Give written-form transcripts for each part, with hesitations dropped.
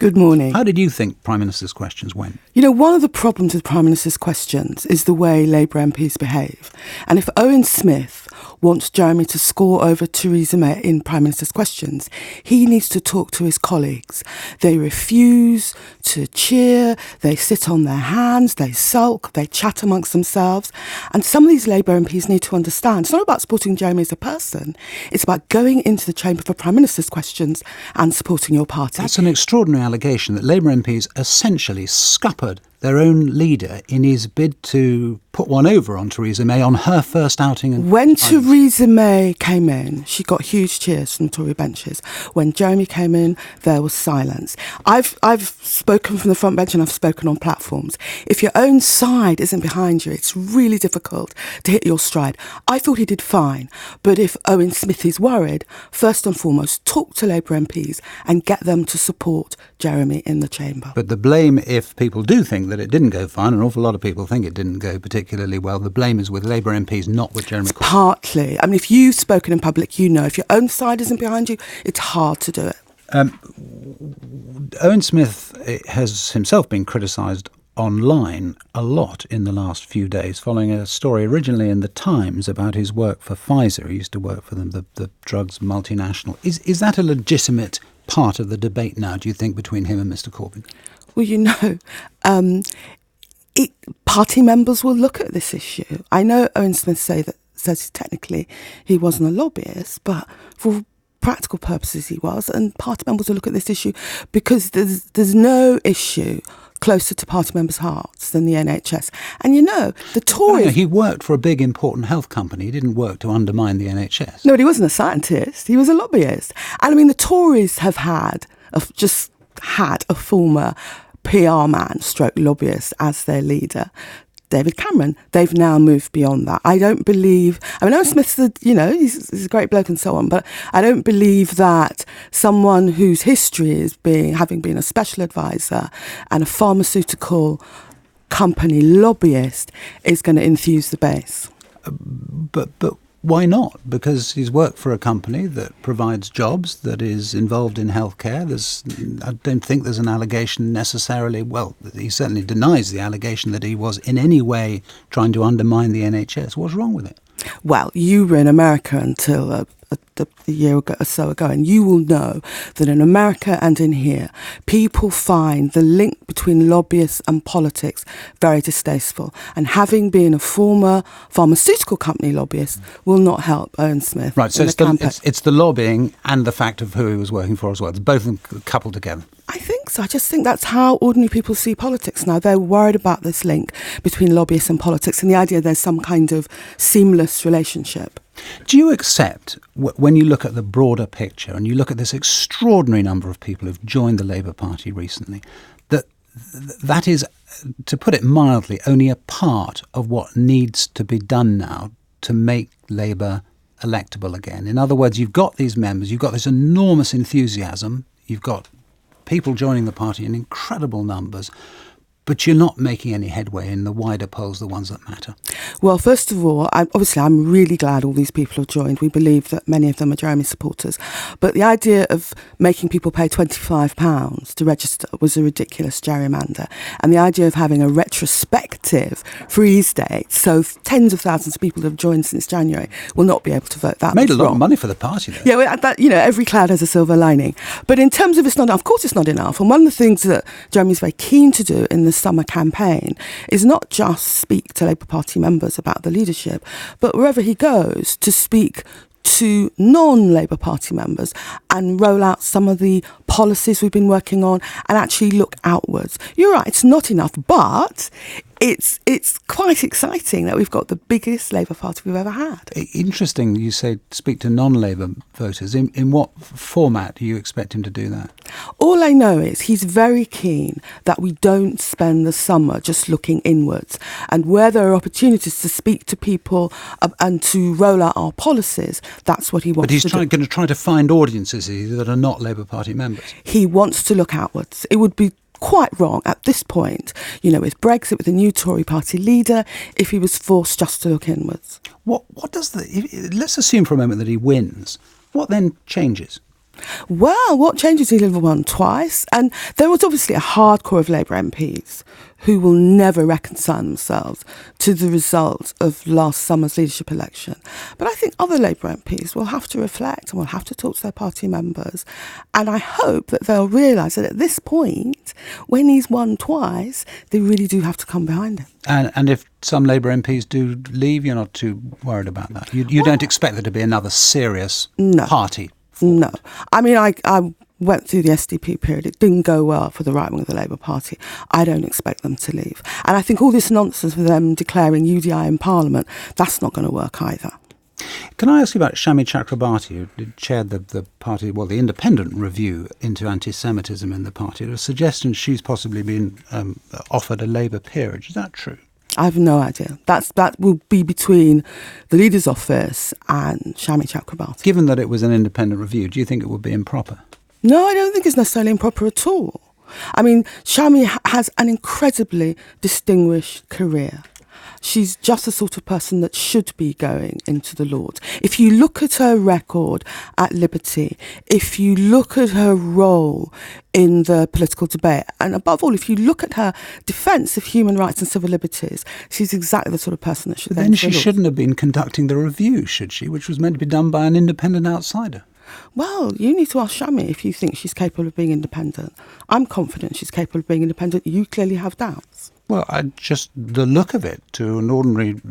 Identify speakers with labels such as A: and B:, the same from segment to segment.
A: Good morning.
B: How did you think Prime Minister's questions went?
A: You know, one of the problems with Prime Minister's questions is the way Labour MPs behave. And if Owen Smith wants Jeremy to score over Theresa May in Prime Minister's questions, he needs to talk to his colleagues. They refuse to cheer, they sit on their hands, they sulk, they chat amongst themselves. And some of these Labour MPs need to understand it's not about supporting Jeremy as a person, it's about going into the chamber for Prime Minister's questions and supporting your party.
B: That's an extraordinary allegation that Labour MPs essentially scuppered their own leader in his bid to put one over on Theresa May on her first outing.
A: When Theresa May came in, she got huge cheers from the Tory benches. When Jeremy came in, there was silence. I've spoken from the front bench and I've spoken on platforms. If your own side isn't behind you, it's really difficult to hit your stride. I thought he did fine, but if Owen Smith is worried, first and foremost, talk to Labour MPs and get them to support Jeremy in the chamber.
B: But the blame, if people do think that it didn't go fine, an awful lot of people think it didn't go particularly well, the blame is with Labour MPs, not with Jeremy Corbyn.
A: Partly. I mean, if you've spoken in public, you know, if your own side isn't behind you, it's hard to do it.
B: Owen Smith has himself been criticised online a lot in the last few days, following a story originally in The Times about his work for Pfizer. He used to work for them, the drugs multinational. Is that a legitimate part of the debate now, do you think, between him and Mr Corbyn?
A: Well, you know, party members will look at this issue. I know Owen Smith says technically he wasn't a lobbyist, but for practical purposes he was, and party members will look at this issue because there's no issue closer to party members' hearts than the NHS. And you know, the Tories...
B: He worked for a big, important health company. He didn't work to undermine the NHS.
A: No, but he wasn't a scientist. He was a lobbyist. And I mean, the Tories have had a former PR man stroke lobbyist as their leader, David Cameron. They've now moved beyond that. I don't believe... I mean, Owen Smith's, he's a great bloke and so on, but I don't believe that someone whose history is having been a special advisor and a pharmaceutical company lobbyist is going to enthuse the base.
B: But why not? Because he's worked for a company that provides jobs, that is involved in healthcare. I don't think there's an allegation necessarily, well, he certainly denies the allegation that he was in any way trying to undermine the NHS. What's wrong with it?
A: Well, you were in America until a year or so ago, and you will know that in America and in here, people find the link between lobbyists and politics very distasteful. And having been a former pharmaceutical company lobbyist will not help Owen Smith.
B: Right, so it's the lobbying and the fact of who he was working for as well. It's both of them coupled together.
A: I think so. I just think that's how ordinary people see politics now. They're worried about this link between lobbyists and politics and the idea there's some kind of seamless relationship.
B: Do you accept, when you look at the broader picture and you look at this extraordinary number of people who've joined the Labour Party recently, that is, to put it mildly, only a part of what needs to be done now to make Labour electable again? In other words, you've got these members, you've got this enormous enthusiasm, you've got people joining the party in incredible numbers, but you're not making any headway in the wider polls, the ones that matter.
A: Well, first of all, I'm really glad all these people have joined. We believe that many of them are Jeremy supporters. But the idea of making people pay £25 to register was a ridiculous gerrymander. And the idea of having a retrospective freeze date, so tens of thousands of people who have joined since January will not be able to vote. That
B: made a lot of money for the party, though.
A: Yeah, well, every cloud has a silver lining. But in terms of it's not enough, of course it's not enough. And one of the things that Jeremy's very keen to do in the summer campaign is not just speak to Labour Party members about the leadership, but wherever he goes to speak to non-Labour Party members and roll out some of the policies we've been working on and actually look outwards. You're right, it's not enough, but it's quite exciting that we've got the biggest Labour Party we've ever had.
B: Interesting you say speak to non-Labour voters. In what format do you expect him to do that?
A: All I know is he's very keen that we don't spend the summer just looking inwards, and where there are opportunities to speak to people and to roll out our policies, that's what he wants to do.
B: But he's going to try to find audiences that are not Labour Party members.
A: He wants to look outwards. It would be quite wrong at this point, with Brexit, with a new Tory party leader, if he was forced just to look inwards.
B: What does let's assume for a moment that he wins. What then changes?
A: Well, what changes? He won twice. And there was obviously a hardcore of Labour MPs who will never reconcile themselves to the result of last summer's leadership election. But I think other Labour MPs will have to reflect and will have to talk to their party members. And I hope that they'll realise that at this point, when he's won twice, they really do have to come behind him.
B: And if some Labour MPs do leave, you're not too worried about that? You don't expect there to be another serious party?
A: No. I mean, I went through the SDP period. It didn't go well for the right wing of the Labour Party. I don't expect them to leave. And I think all this nonsense with them declaring UDI in Parliament, that's not going to work either.
B: Can I ask you about Shami Chakrabarti, who chaired the party, well, the independent review into anti-Semitism in the party? There are suggestions she's possibly been offered a Labour peerage. Is that true?
A: I have no idea. That will be between the leader's office and Shami Chakrabarti.
B: Given that it was an independent review, do you think it would be improper?
A: No, I don't think it's necessarily improper at all. I mean, Shami has an incredibly distinguished career. She's just the sort of person that should be going into the Lords. If you look at her record at Liberty, if you look at her role in the political debate, and above all, if you look at her defence of human rights and civil liberties, she's exactly the sort of person that should go into the Lords.
B: Then she shouldn't have been conducting the review, should she, which was meant to be done by an independent outsider?
A: Well, you need to ask Shami if you think she's capable of being independent. I'm confident she's capable of being independent. You clearly have doubts.
B: Well, the look of it to an ordinary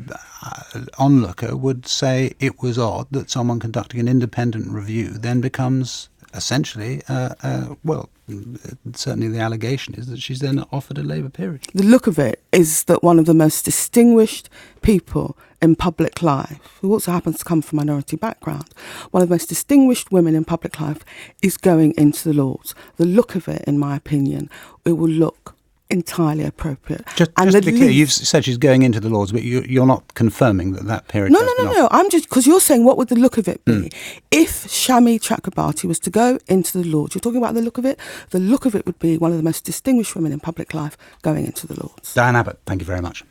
B: onlooker would say it was odd that someone conducting an independent review then becomes essentially, certainly the allegation is that she's then offered a Labour peerage. The
A: look of it is that one of the most distinguished people in public life, who also happens to come from a minority background, one of the most distinguished women in public life is going into the Lords. The look of it, in my opinion, it will look entirely appropriate.
B: Just to be clear, you've said she's going into the Lords, but you're not confirming that peerage.
A: No. I'm just, because you're saying what would the look of it be if Shami Chakrabarti was to go into the Lords? You're talking about the look of it. The look of it would be one of the most distinguished women in public life going into the Lords.
B: Diane Abbott, thank you very much.